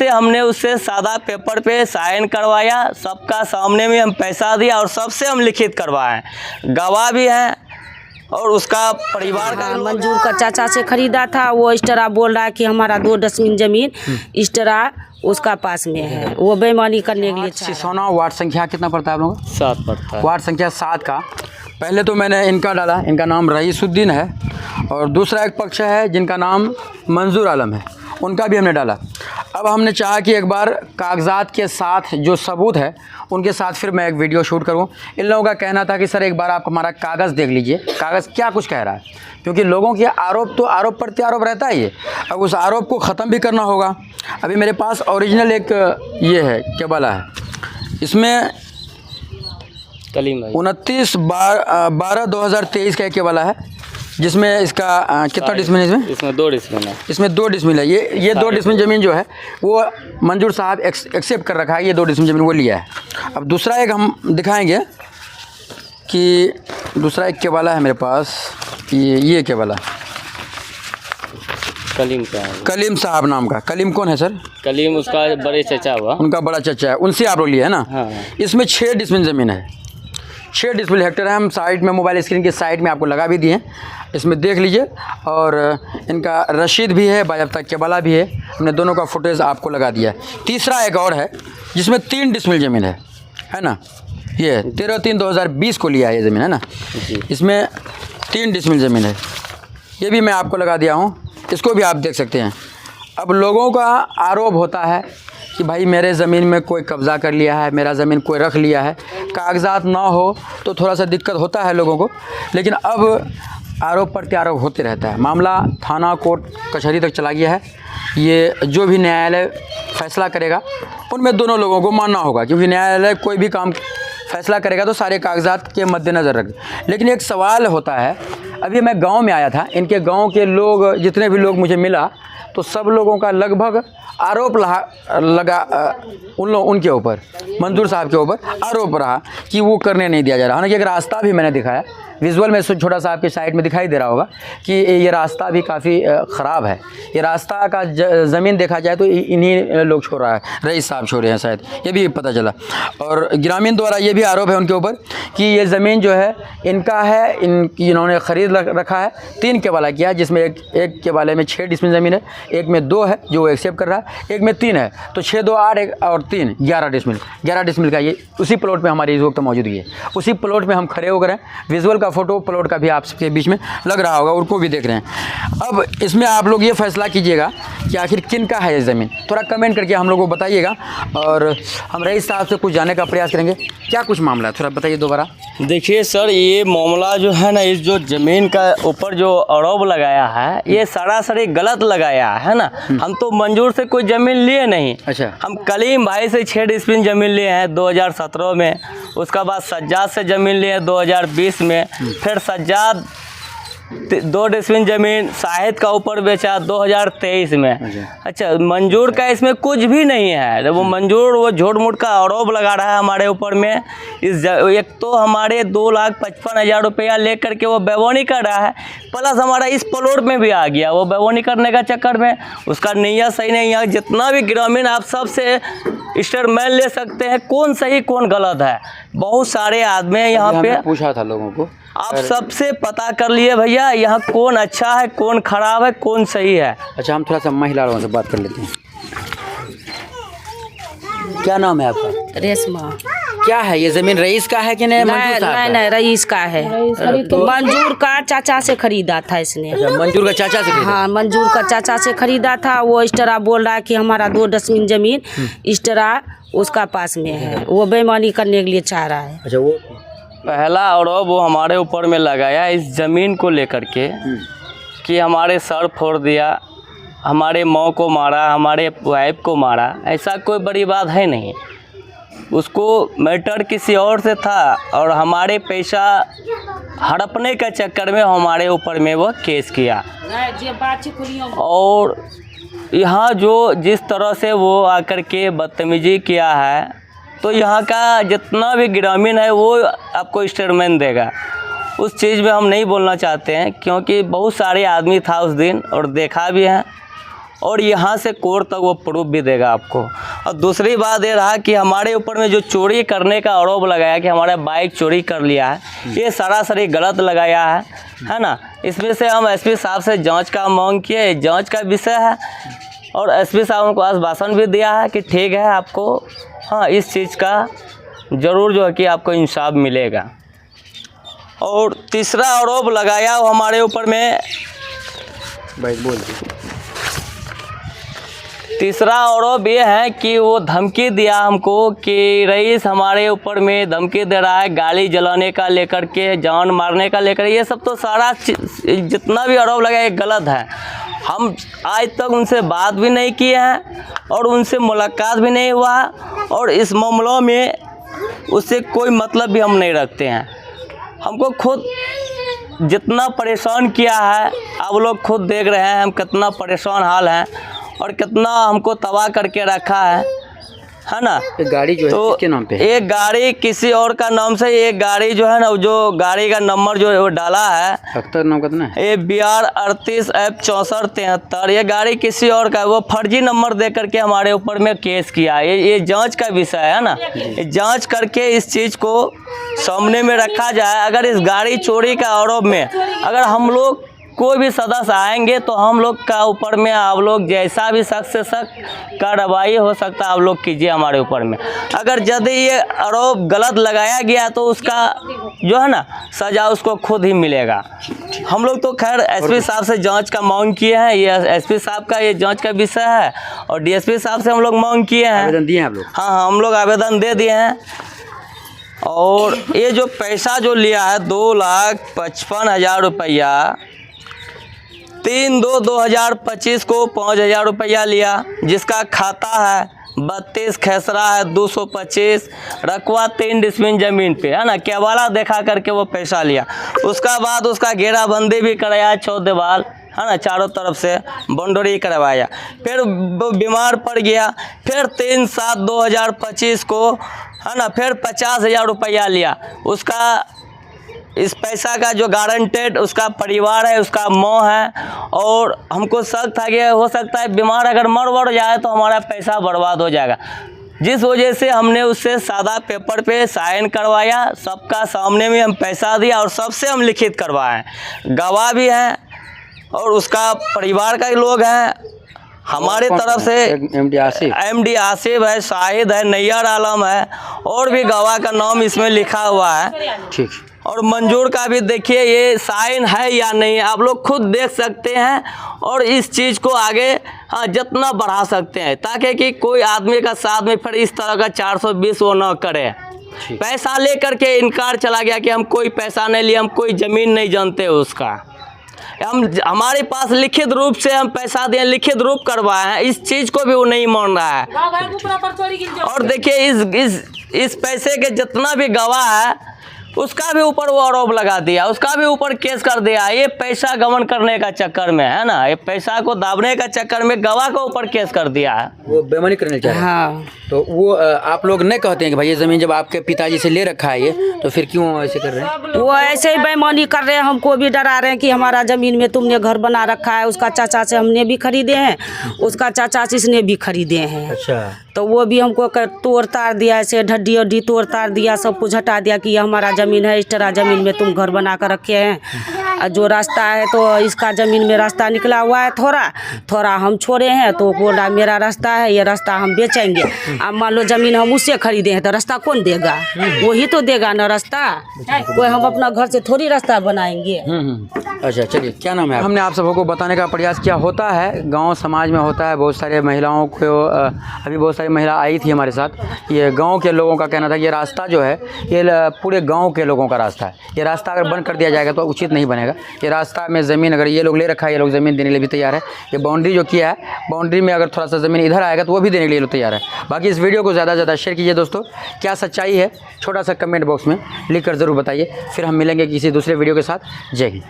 से हमने उससे सादा पेपर पे साइन करवाया, सबका सामने में हम पैसा दिया और सबसे हम लिखित करवाए, गवाह भी हैं और उसका परिवार का। मंजूर का चाचा से खरीदा था, वो इस तरह बोल रहा है कि हमारा 2 डस्टबिन जमीन इस तरह उसका पास में है, वो बेईमानी करने के लिए। सिसोना वार्ड संख्या कितना पड़ता है आप लोगों को? 7 पड़ता है। वार्ड संख्या 7 का पहले तो मैंने इनका डाला, इनका नाम रईसुद्दीन है, और दूसरा एक पक्ष है जिनका नाम मंजूर आलम है, उनका भी हमने डाला। अब हमने चाहा कि एक बार कागजात के साथ जो सबूत है उनके साथ फिर मैं एक वीडियो शूट करूं। इन लोगों का कहना था कि सर एक बार आप हमारा कागज़ देख लीजिए, कागज़ क्या कुछ कह रहा है, क्योंकि लोगों के आरोप तो आरोप प्रत्यारोप रहता है। ये अब उस आरोप को ख़त्म भी करना होगा। अभी मेरे पास ओरिजिनल एक ये है केबला है, इसमें 29/12/2023 का एक केबला है, जिसमें इसका कितना डिसमिल है? इसमें 2 डिसमिल है। इसमें 2 डिसमिल है। ये 2 डिसमिल ज़मीन जो है वो मंजूर साहब एक्सेप्ट कर रखा है, ये 2 डिसमिल ज़मीन वो लिया है। अब दूसरा एक हम दिखाएंगे कि दूसरा एक केबला है मेरे पास, ये केबला कलीम का है, कलीम साहब नाम का। कलीम कौन है सर? कलीम उसका बड़े चचा हुआ, उनका बड़ा चचा है, उनसे आप लोग लिए है ना? हाँ। इसमें 6 डिसमिल ज़मीन है, 6 डिसमिल हेक्टेयर है। हम साइड में मोबाइल स्क्रीन के साइड में आपको लगा भी दिए, इसमें देख लीजिए। और इनका रसीद भी है, बाज़ाब्ता केबला भी है, हमने दोनों का फुटेज आपको लगा दिया है। तीसरा एक और है जिसमें 3 डिसमिल ज़मीन है ना? ये 13/3/2020 को लिया है ये ज़मीन, है ना? इसमें 3 डिसमिल ज़मीन है, ये भी मैं आपको लगा दिया हूँ, इसको भी आप देख सकते हैं। अब लोगों का आरोप होता है कि भाई मेरे ज़मीन में कोई कब्ज़ा कर लिया है, मेरा ज़मीन कोई रख लिया है। कागजात ना हो तो थोड़ा सा दिक्कत होता है लोगों को, लेकिन अब आरोप प्रत्यारोप होते रहता है। मामला थाना कोर्ट कचहरी तक चला गया है। ये जो भी न्यायालय फैसला करेगा उनमें दोनों लोगों को मानना होगा, क्योंकि न्यायालय कोई भी काम फैसला करेगा तो सारे कागजात के मद्देनज़र रख। लेकिन एक सवाल होता है, अभी मैं गांव में आया था, इनके गांव के लोग जितने भी लोग मुझे मिला तो सब लोगों का लगभग आरोप लगा उनके ऊपर, मंजूर साहब के ऊपर आरोप रहा कि वो करने नहीं दिया जा रहा। हालांकि एक रास्ता भी मैंने दिखाया, विजुअल में छोटा सा आपके साइड में दिखाई दे रहा होगा कि ये रास्ता भी काफ़ी ख़राब है। ये रास्ता का ज़मीन देखा जाए तो इन्हीं लोग छोड़ रहा है, रईस साहब छोड़ रहे हैं शायद, ये भी पता चला। और ग्रामीण द्वारा ये भी आरोप है उनके ऊपर कि ये ज़मीन जो है इनका है, इन्होंने ख़रीद रखा है। 3 केबला किया है, जिसमें एक केबले में 6 डिसमिल ज़मीन है, एक में 2 है जो वो एक्सेप्ट कर रहा है, एक में 3 है, तो 6 2 8 1 और 3 11 डिसमिल। 11 डिसमिल का ये उसी प्लॉट में हमारी इस वक्त मौजूदगी है। उसी प्लॉट में हम खड़े होकर हैं, विजुअल का फोटो प्लॉट का भी आपके बीच में लग रहा होगा, उनको भी देख रहे हैं। अब इसमें आप लोग ये फैसला कीजिएगा कि आखिर किन का है ये ज़मीन, थोड़ा कमेंट करके हम लोगों को बताइएगा, और हम रईस साहब से कुछ जानने का प्रयास करेंगे। क्या कुछ मामला है, थोड़ा बताइए दोबारा। देखिए सर, ये मामला जो है ना, इस जो ज़मीन का ऊपर जो आरोप लगाया है ये सरासरी गलत लगाया है ना। हम तो मंजूर से कोई ज़मीन लिए नहीं। अच्छा। हम कलीम भाई से 6 डिसमिल ज़मीन लिए हैं 2017 में, उसका बाद सज्जाद से ज़मीन लिए हैं 2020 में, फिर सज्जाद 2 डिसमिल ज़मीन शाहिद का ऊपर बेचा 2023 में। अच्छा, मंजूर का इसमें कुछ भी नहीं है। वो मंजूर वो झूठ मूठ का आरोप लगा रहा है हमारे ऊपर में। एक तो हमारे 2,55,000 रुपया लेकर के वो बेवनी कर रहा है, प्लस हमारा इस प्लॉट में भी आ गया। वो बेवनी करने का चक्कर में उसका नीयत सही नहीं है। जितना भी ग्रामीण आप सबसे स्टेटमेंट ले सकते हैं कौन सही कौन गलत है। बहुत सारे आदमी यहाँ पे पूछा था लोगों को, आप सबसे पता कर लिए भैया यहाँ कौन अच्छा है कौन खराब है कौन सही है। अच्छा, हम थोड़ा सा महिला लोगों से बात कर लेते हैं। क्या नाम है आपका? रेशमा। क्या है ये ज़मीन, रईस का है कि नहीं? नहीं, रईस का है। मंजूर का चाचा से खरीदा था इसने। अच्छा, मंजूर का चाचा से खरीदा? हाँ, मंजूर का चाचा से खरीदा था। वो इस तरह बोल रहा है कि हमारा 2 डस्टबिन जमीन इस तरह उसका पास में है, वो बेईमानी करने के लिए चाह रहा है। अच्छा, वो पहला आरोप वो हमारे ऊपर में लगाया इस ज़मीन को लेकर के कि हमारे सर फोड़ दिया, हमारे माँ को मारा, हमारे वाइफ को मारा। ऐसा कोई बड़ी बात है नहीं। उसको मैटर किसी और से था और हमारे पैसा हड़पने के चक्कर में हमारे ऊपर में वो केस किया। और यहाँ जो जिस तरह से वो आकर के बदतमीजी किया है, तो यहाँ का जितना भी ग्रामीण है वो आपको स्टेटमेंट देगा। उस चीज़ में हम नहीं बोलना चाहते हैं, क्योंकि बहुत सारे आदमी था उस दिन और देखा भी है। और यहाँ से कोर्ट तक वो प्रूफ भी देगा आपको। और दूसरी बात ये रहा कि हमारे ऊपर में जो चोरी करने का आरोप लगाया कि हमारा बाइक चोरी कर लिया है, ये सरासरी गलत लगाया है ना। इसमें से हम एसपी साहब से जांच का मांग किए, जांच का विषय है, और एसपी साहब हमको आश्वासन भी दिया है कि ठीक है आपको हाँ इस चीज़ का ज़रूर जो है कि आपको इंसाफ मिलेगा। और तीसरा आरोप लगाया वो हमारे ऊपर में, भाई बोल दीजिए। तीसरा आरोप ये है कि वो धमकी दिया हमको कि रईस हमारे ऊपर में धमकी दे रहा है गाड़ी जलाने का लेकर के, जान मारने का लेकर। ये सब तो सारा जितना भी आरोप लगा ये गलत है। हम आज तक उनसे बात भी नहीं किए हैं और उनसे मुलाकात भी नहीं हुआ, और इस मामलों में उससे कोई मतलब भी हम नहीं रखते हैं। हमको खुद जितना परेशान किया है आप लोग खुद देख रहे हैं, हम कितना परेशान हाल हैं और कितना हमको तबाह करके रखा है ना। एक गाड़ी जो है तो किसके नाम पे है? एक गाड़ी किसी और का नाम से, एक गाड़ी जो है ना, जो गाड़ी का नंबर जो है वो डाला है अख्तर नाम कितना है? ये BR 38F6473, ये गाड़ी किसी और का, वो फर्जी नंबर दे करके हमारे ऊपर में केस किया। ये जांच का विषय है ना, ये जांच करके इस चीज़ को सामने में रखा जाए। अगर इस गाड़ी चोरी का आरोप में अगर हम लोग कोई भी सदस्य आएंगे तो हम लोग का ऊपर में आप लोग जैसा भी सख्त से सख्त कार्रवाई हो सकता है आप लोग कीजिए हमारे ऊपर में। अगर यदि ये आरोप गलत लगाया गया तो उसका जो है ना सज़ा उसको खुद ही मिलेगा। हम लोग तो खैर एसपी साहब से जांच का मांग किए हैं, ये एसपी साहब का ये जांच का विषय है, और डीएसपी साहब से हम लोग मांग किए हैं। आवेदन दिए हैं आप लोग? हाँ, हम लोग आवेदन दे दिए हैं। और ये जो पैसा जो लिया है 2,55,000 रुपया, 3/2/2025 को 5,000 रुपया लिया, जिसका खाता है 32 खेसरा है 225, रकवा 3 डिसमिन ज़मीन पे है ना, केवाला देखा करके वो पैसा लिया। उसका बाद उसका घेराबंदी भी कराया, 4 दीवार है ना, चारों तरफ से बाउंड्री करवाया। फिर वो बीमार पड़ गया, फिर 3/7/2025 को है ना फिर 50,000 रुपया लिया। उसका इस पैसा का जो गारंटेड उसका परिवार है, उसका माँ है, और हमको शक था कि हो सकता है बीमार अगर मर जाए तो हमारा पैसा बर्बाद हो जाएगा। जिस वजह से हमने उससे सादा पेपर पे साइन करवाया, सबका सामने में हम पैसा दिया और सबसे हम लिखित करवाएं, गवाह भी हैं और उसका परिवार का लोग हैं। हमारे तरफ से MD आसिफ है, शाहिद है, नैयर आलम है, और भी गवाह का नाम इसमें लिखा हुआ है। ठीक। और मंजूर का भी देखिए ये साइन है या नहीं, आप लोग खुद देख सकते हैं, और इस चीज़ को आगे हाँ जितना बढ़ा सकते हैं ताकि कि कोई आदमी का साथ में फिर इस तरह का 420 वो ना करे। पैसा ले करके इनकार चला गया कि हम कोई पैसा नहीं लिए, हम कोई ज़मीन नहीं जानते उसका। हमारे पास लिखित रूप से हम पैसा दिए, लिखित रूप करवाए हैं, इस चीज़ को भी वो नहीं मान रहा है। और देखिए इस पैसे के जितना भी गवाह है उसका भी ऊपर वो आरोप लगा दिया, उसका भी ऊपर केस कर दिया। ये पैसा गबन करने का चक्कर में है ना, ये पैसा को दाबने का चक्कर में गवाह को ऊपर केस कर दिया है, वो बेईमानी करने चाह रहे हैं। हाँ। तो वो आप लोग नहीं कहते हैं कि भाई ये ज़मीन जब आपके पिताजी से ले रखा है ये, तो फिर क्यों ऐसे कर रहे हैं? वो ऐसे ही बेईमानी कर रहे हैं, हमको भी डरा रहे हैं कि हमारा ज़मीन में तुमने घर बना रखा है। उसका चाचा से हमने भी खरीदे हैं, उसका चाचा से इसने भी खरीदे हैं। अच्छा। तो वो भी हमको तोड़ ताड़ दिया, ऐसे ढड्डी उड्डी तोड़ ताड़ दिया, सब कुछ हटा दिया कि ये हमारा ज़मीन है, इस तरह ज़मीन में तुम घर बना कर रखे हैं। जो रास्ता है तो इसका ज़मीन में रास्ता निकला हुआ है, थोड़ा हम छोड़े हैं, तो बोला मेरा रास्ता है, ये रास्ता हम बेचेंगे। अब मान लो ज़मीन हम उससे खरीदे हैं तो रास्ता कौन देगा? वही तो देगा ना रास्ता, कोई हम अपना घर से थोड़ी रास्ता बनाएंगे। अच्छा चलिए, क्या नाम है? हमने आप सबको बताने का प्रयास किया। होता है गांव समाज में, होता है बहुत सारे महिलाओं को, अभी बहुत सारी महिला आई थी हमारे साथ। ये गांव के लोगों का कहना था कि ये रास्ता जो है ये पूरे गांव के लोगों का रास्ता है, ये रास्ता अगर बंद कर दिया जाएगा तो उचित नहीं बनेगा। ये रास्ता में ज़मीन अगर ये लोग ले रखा है, ये लोग ज़मीन देने के लिए भी तैयार है। ये बाउंड्री जो किया है, बाउंड्री में अगर थोड़ा सा ज़मीन इधर आएगा तो वो भी देने के लिए लोग तैयार है। बाकी इस वीडियो को ज़्यादा से ज़्यादा शेयर कीजिए दोस्तों। क्या सच्चाई है छोटा सा कमेंट बॉक्स में लिख कर ज़रूर बताइए। फिर हम मिलेंगे किसी दूसरे वीडियो के साथ। जय हिंद।